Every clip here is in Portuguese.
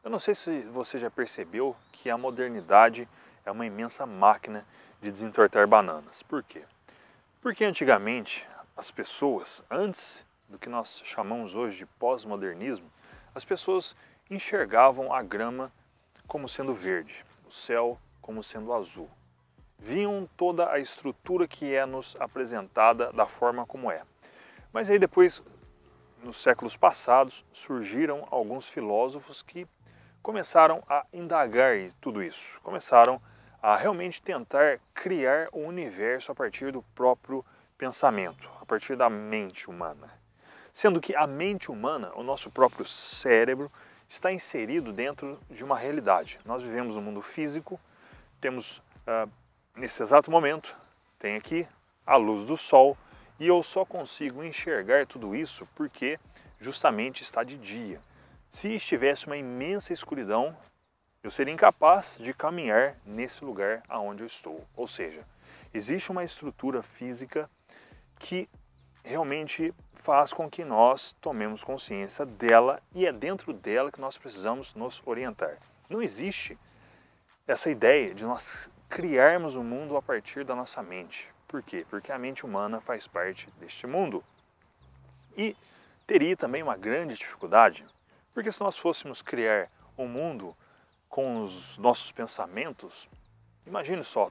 Eu não sei se você já percebeu que a modernidade é uma imensa máquina de desentortar bananas. Por quê? Porque antigamente as pessoas, antes do que nós chamamos hoje de pós-modernismo, as pessoas enxergavam a grama como sendo verde, o céu como sendo azul. Viam toda a estrutura que é nos apresentada da forma como é. Mas aí depois, nos séculos passados, surgiram alguns filósofos que começaram a indagar tudo isso, começaram a realmente tentar criar o universo a partir do próprio pensamento, a partir da mente humana. Sendo que a mente humana, o nosso próprio cérebro, está inserido dentro de uma realidade. Nós vivemos no mundo físico, temos, nesse exato momento, tem aqui a luz do sol, e eu só consigo enxergar tudo isso porque justamente está de dia. Se estivesse uma imensa escuridão, eu seria incapaz de caminhar nesse lugar aonde eu estou. Ou seja, existe uma estrutura física que realmente faz com que nós tomemos consciência dela e é dentro dela que nós precisamos nos orientar. Não existe essa ideia de nós criarmos o mundo a partir da nossa mente. Por quê? Porque a mente humana faz parte deste mundo. E teria também uma grande dificuldade, porque se nós fôssemos criar um mundo com os nossos pensamentos, imagine só,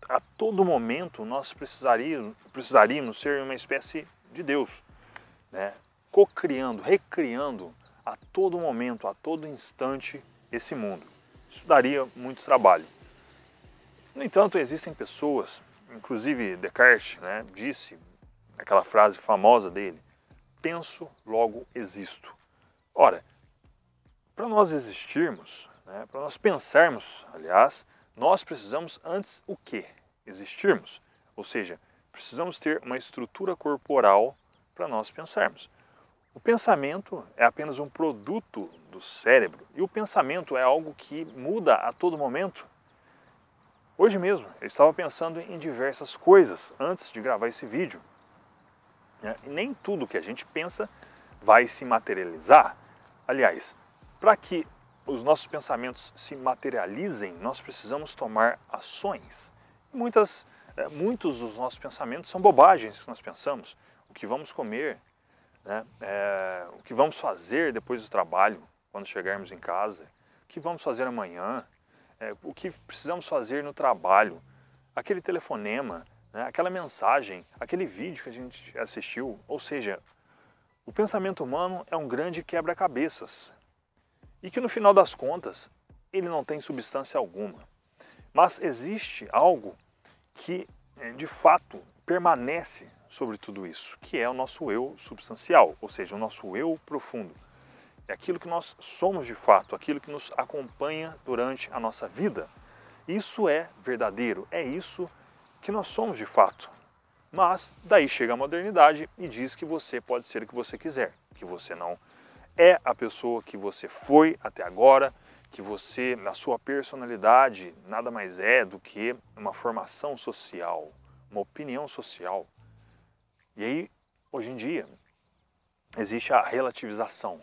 a todo momento nós precisaríamos ser uma espécie de Deus, né? Co-criando, recriando a todo momento, a todo instante esse mundo. Isso daria muito trabalho. No entanto, existem pessoas, inclusive Descartes, né, disse aquela frase famosa dele: penso, logo existo. Ora, para nós existirmos, né, para nós pensarmos, aliás, nós precisamos antes o quê? Existirmos. Ou seja, precisamos ter uma estrutura corporal para nós pensarmos. O pensamento é apenas um produto do cérebro e o pensamento é algo que muda a todo momento. Hoje mesmo eu estava pensando em diversas coisas antes de gravar esse vídeo. E nem tudo que a gente pensa vai se materializar. Aliás, para que os nossos pensamentos se materializem, nós precisamos tomar ações. Muitos dos nossos pensamentos são bobagens que nós pensamos. O que vamos comer, né? O que vamos fazer depois do trabalho, quando chegarmos em casa, o que vamos fazer amanhã, o que precisamos fazer no trabalho, aquele telefonema, né? Aquela mensagem, aquele vídeo que a gente assistiu. Ou seja, o pensamento humano é um grande quebra-cabeças e que no final das contas ele não tem substância alguma. Mas existe algo que de fato permanece sobre tudo isso, que é o nosso eu substancial, ou seja, o nosso eu profundo. É aquilo que nós somos de fato, aquilo que nos acompanha durante a nossa vida. Isso é verdadeiro, é isso que nós somos de fato. Mas daí chega a modernidade e diz que você pode ser o que você quiser, que você não é a pessoa que você foi até agora, que você, na sua personalidade, nada mais é do que uma formação social, uma opinião social. E aí, hoje em dia, existe a relativização,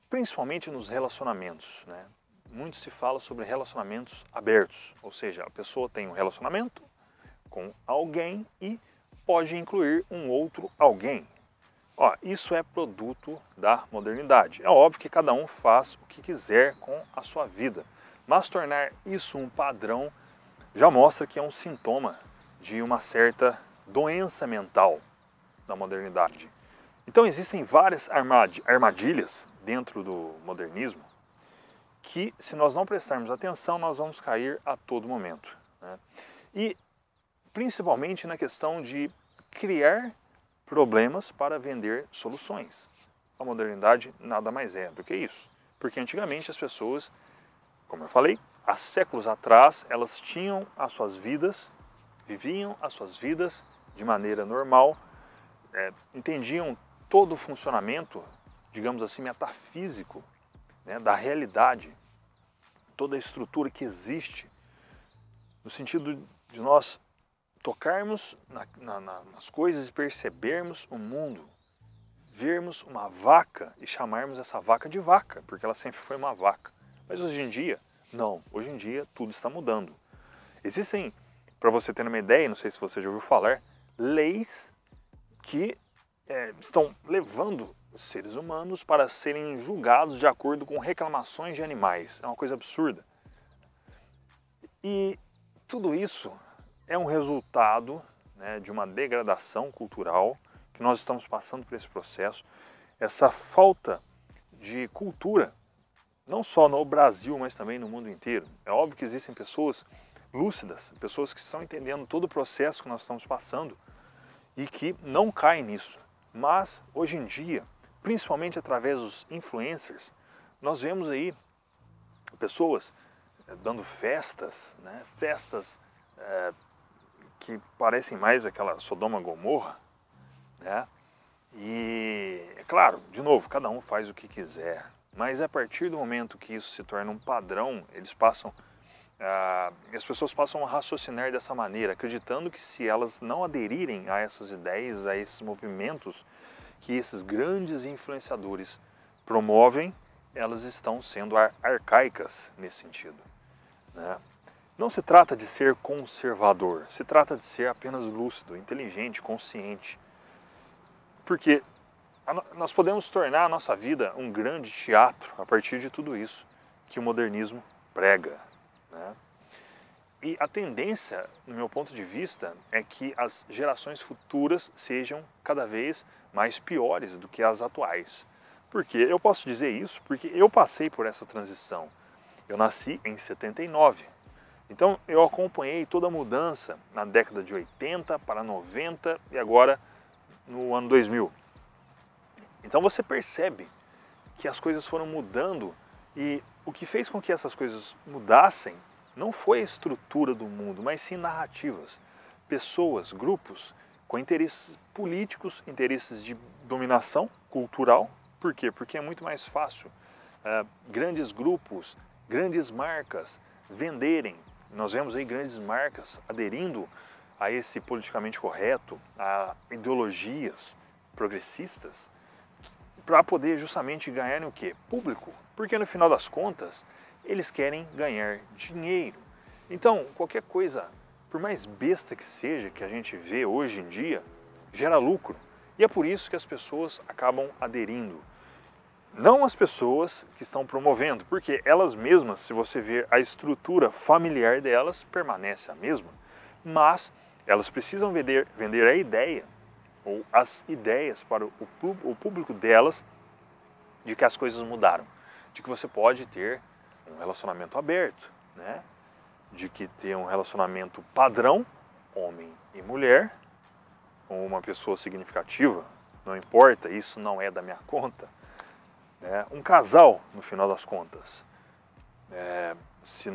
principalmente nos relacionamentos, né? Muito se fala sobre relacionamentos abertos, ou seja, a pessoa tem um relacionamento com alguém e pode incluir um outro alguém. Isso é produto da modernidade. É óbvio que cada um faz o que quiser com a sua vida, mas tornar isso um padrão já mostra que é um sintoma de uma certa doença mental da modernidade. Então existem várias armadilhas dentro do modernismo que, se nós não prestarmos atenção, nós vamos cair a todo momento, né? E principalmente na questão de criar problemas para vender soluções. A modernidade nada mais é do que isso. Porque antigamente as pessoas, como eu falei, há séculos atrás, elas tinham as suas vidas, viviam as suas vidas de maneira normal, entendiam todo o funcionamento, digamos assim, metafísico, né, da realidade, toda a estrutura que existe, no sentido de nós tocarmos nas coisas e percebermos o mundo, vermos uma vaca e chamarmos essa vaca de vaca, porque ela sempre foi uma vaca. Mas hoje em dia, não. Hoje em dia tudo está mudando. Existem, para você ter uma ideia, não sei se você já ouviu falar, leis que estão levando os seres humanos para serem julgados de acordo com reclamações de animais. É uma coisa absurda. E tudo isso é um resultado, né, de uma degradação cultural que nós estamos passando por esse processo, essa falta de cultura, não só no Brasil, mas também no mundo inteiro. É óbvio que existem pessoas lúcidas, pessoas que estão entendendo todo o processo que nós estamos passando e que não caem nisso. Mas, hoje em dia, principalmente através dos influencers, nós vemos aí pessoas dando festas, né? Festas que parecem mais aquela Sodoma e Gomorra, né? E, é claro, de novo, cada um faz o que quiser, mas a partir do momento que isso se torna um padrão, as pessoas passam a raciocinar dessa maneira, acreditando que se elas não aderirem a essas ideias, a esses movimentos que esses grandes influenciadores promovem, elas estão sendo arcaicas nesse sentido, né? Não se trata de ser conservador, se trata de ser apenas lúcido, inteligente, consciente. Porque nós podemos tornar a nossa vida um grande teatro a partir de tudo isso que o modernismo prega, né? E a tendência, no meu ponto de vista, é que as gerações futuras sejam cada vez mais piores do que as atuais. Por quê? Eu posso dizer isso porque eu passei por essa transição. Eu nasci em 79. Então eu acompanhei toda a mudança na década de 80 para 90 e agora no ano 2000. Então você percebe que as coisas foram mudando e o que fez com que essas coisas mudassem não foi a estrutura do mundo, mas sim narrativas. Pessoas, grupos com interesses políticos, interesses de dominação cultural. Por quê? Porque é muito mais fácil grandes grupos, grandes marcas venderem. Nós vemos aí grandes marcas aderindo a esse politicamente correto, a ideologias progressistas, para poder justamente ganhar o quê? Público. Porque no final das contas, eles querem ganhar dinheiro. Então, qualquer coisa, por mais besta que seja, que a gente vê hoje em dia, gera lucro. E é por isso que as pessoas acabam aderindo. Não as pessoas que estão promovendo, porque elas mesmas, se você ver a estrutura familiar delas, permanece a mesma, mas elas precisam vender a ideia, ou as ideias para o público delas, de que as coisas mudaram, de que você pode ter um relacionamento aberto, né? De que ter um relacionamento padrão, homem e mulher, com uma pessoa significativa, não importa, isso não é da minha conta. Um casal, no final das contas, se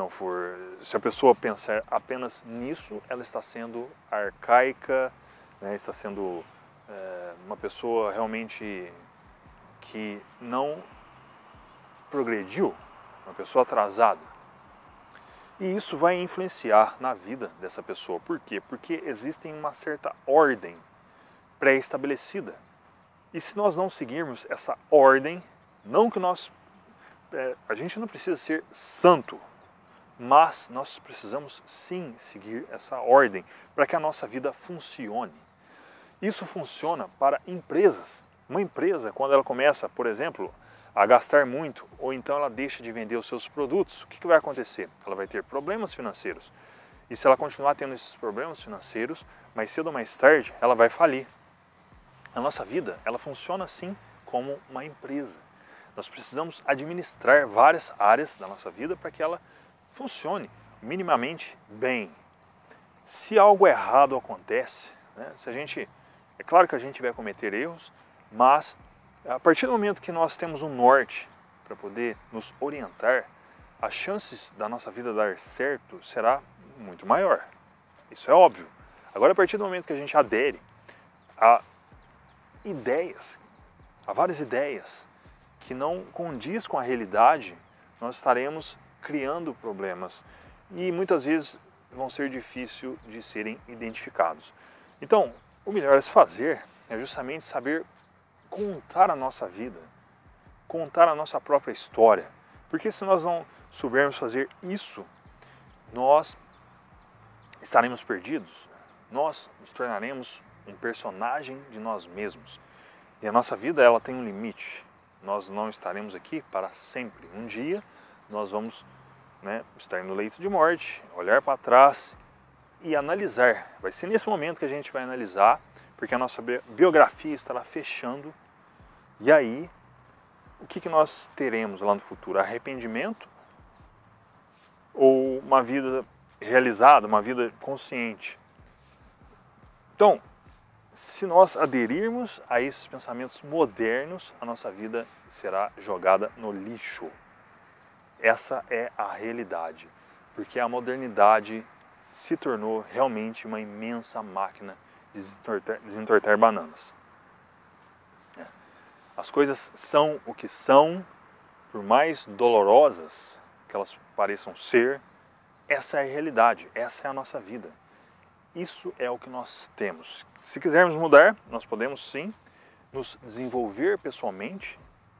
a pessoa pensar apenas nisso, ela está sendo arcaica, né, está sendo uma pessoa realmente que não progrediu, uma pessoa atrasada. E isso vai influenciar na vida dessa pessoa. Por quê? Porque existe uma certa ordem pré-estabelecida. E se nós não seguirmos essa ordem, não que a gente não precisa ser santo, mas nós precisamos sim seguir essa ordem para que a nossa vida funcione. Isso funciona para empresas. Uma empresa, quando ela começa, por exemplo, a gastar muito, ou então ela deixa de vender os seus produtos, o que vai acontecer? Ela vai ter problemas financeiros. E se ela continuar tendo esses problemas financeiros, mais cedo ou mais tarde, ela vai falir. A nossa vida, ela funciona assim como uma empresa. Nós precisamos administrar várias áreas da nossa vida para que ela funcione minimamente bem. Se algo errado acontece, né, é claro que a gente vai cometer erros, mas a partir do momento que nós temos um norte para poder nos orientar, as chances da nossa vida dar certo será muito maior. Isso é óbvio. Agora, a partir do momento que a gente adere a várias ideias que não condiz com a realidade, nós estaremos criando problemas e muitas vezes vão ser difíceis de serem identificados. Então, o melhor a se fazer é justamente saber contar a nossa vida, contar a nossa própria história. Porque se nós não soubermos fazer isso, nós estaremos perdidos, nós nos tornaremos um personagem de nós mesmos. E a nossa vida, ela tem um limite. Nós não estaremos aqui para sempre. Um dia nós vamos, estar no leito de morte, olhar para trás e analisar. Vai ser nesse momento que a gente vai analisar, porque a nossa biografia estará fechando. E aí, o que nós teremos lá no futuro? Arrependimento ou uma vida realizada, uma vida consciente? Então, se nós aderirmos a esses pensamentos modernos, a nossa vida será jogada no lixo. Essa é a realidade, porque a modernidade se tornou realmente uma imensa máquina de desentortar bananas. As coisas são o que são, por mais dolorosas que elas pareçam ser, essa é a realidade, essa é a nossa vida. Isso é o que nós temos. Se quisermos mudar, nós podemos sim nos desenvolver pessoalmente,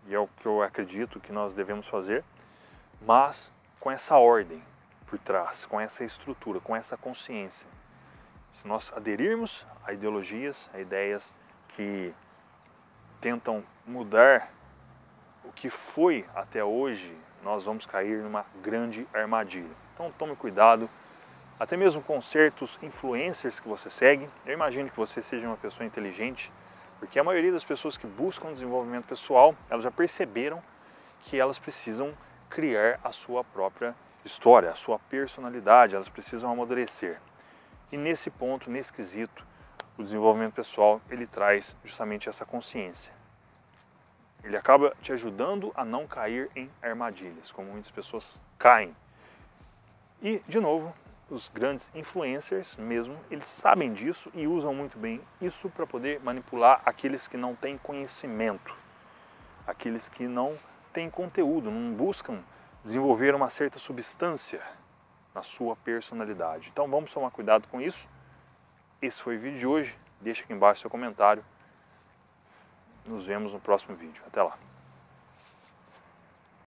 e é o que eu acredito que nós devemos fazer, mas com essa ordem por trás, com essa estrutura, com essa consciência. Se nós aderirmos a ideologias, a ideias que tentam mudar o que foi até hoje, nós vamos cair numa grande armadilha. Então tome cuidado, até mesmo com certos influencers que você segue. Eu imagino que você seja uma pessoa inteligente, porque a maioria das pessoas que buscam desenvolvimento pessoal, elas já perceberam que elas precisam criar a sua própria história, a sua personalidade, elas precisam amadurecer. E nesse ponto, nesse quesito, o desenvolvimento pessoal, ele traz justamente essa consciência. Ele acaba te ajudando a não cair em armadilhas, como muitas pessoas caem. E, de novo, os grandes influencers mesmo, eles sabem disso e usam muito bem isso para poder manipular aqueles que não têm conhecimento, aqueles que não têm conteúdo, não buscam desenvolver uma certa substância na sua personalidade. Então vamos tomar cuidado com isso. Esse foi o vídeo de hoje. Deixa aqui embaixo seu comentário. Nos vemos no próximo vídeo. Até lá.